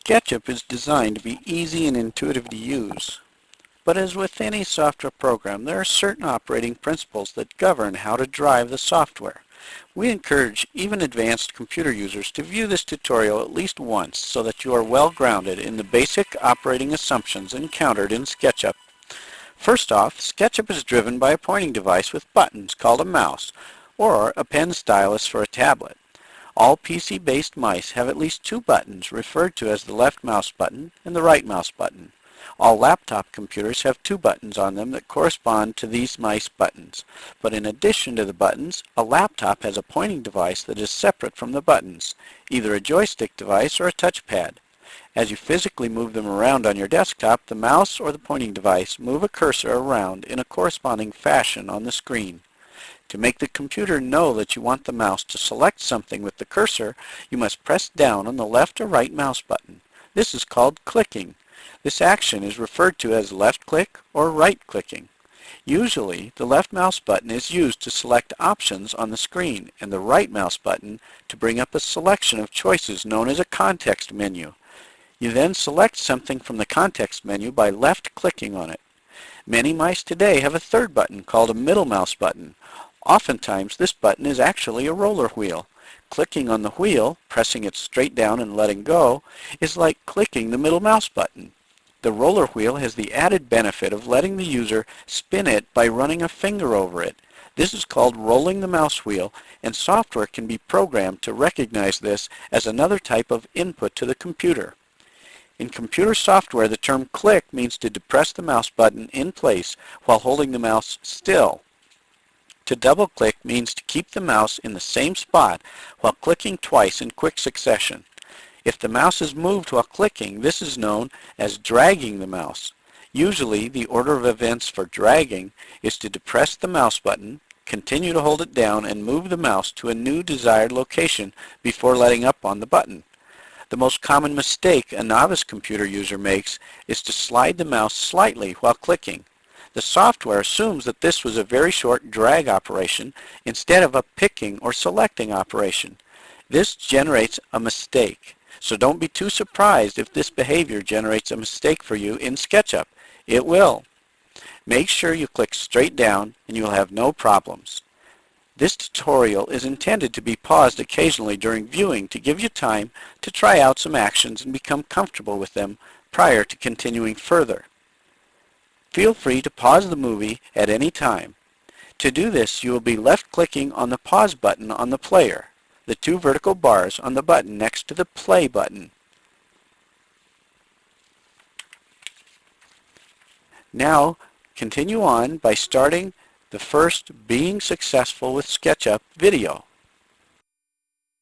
SketchUp is designed to be easy and intuitive to use. But as with any software program, there are certain operating principles that govern how to drive the software. We encourage even advanced computer users to view this tutorial at least once so that you are well grounded in the basic operating assumptions encountered in SketchUp. First off, SketchUp is driven by a pointing device with buttons called a mouse, or a pen stylus for a tablet. All PC-based mice have at least two buttons referred to as the left mouse button and the right mouse button. All laptop computers have two buttons on them that correspond to these mice buttons. But in addition to the buttons, a laptop has a pointing device that is separate from the buttons, either a joystick device or a touchpad. As you physically move them around on your desktop, the mouse or the pointing device move a cursor around in a corresponding fashion on the screen. To make the computer know that you want the mouse to select something with the cursor, you must press down on the left or right mouse button. This is called clicking. This action is referred to as left click or right clicking. Usually, the left mouse button is used to select options on the screen and the right mouse button to bring up a selection of choices known as a context menu. You then select something from the context menu by left clicking on it. Many mice today have a third button called a middle mouse button. Oftentimes, this button is actually a roller wheel. Clicking on the wheel, pressing it straight down and letting go, is like clicking the middle mouse button. The roller wheel has the added benefit of letting the user spin it by running a finger over it. This is called rolling the mouse wheel, and software can be programmed to recognize this as another type of input to the computer. In computer software, the term click means to depress the mouse button in place while holding the mouse still. To double-click means to keep the mouse in the same spot while clicking twice in quick succession. If the mouse is moved while clicking, this is known as dragging the mouse. Usually, the order of events for dragging is to depress the mouse button, continue to hold it down, and move the mouse to a new desired location before letting up on the button. The most common mistake a novice computer user makes is to slide the mouse slightly while clicking. The software assumes that this was a very short drag operation instead of a picking or selecting operation. This generates a mistake, so don't be too surprised if this behavior generates a mistake for you in SketchUp. It will. Make sure you click straight down and you'll have no problems. This tutorial is intended to be paused occasionally during viewing to give you time to try out some actions and become comfortable with them prior to continuing further. Feel free to pause the movie at any time. To do this, you will be left-clicking on the pause button on the player, the two vertical bars on the button next to the play button. Now, continue on by starting the first Being Successful with SketchUp video.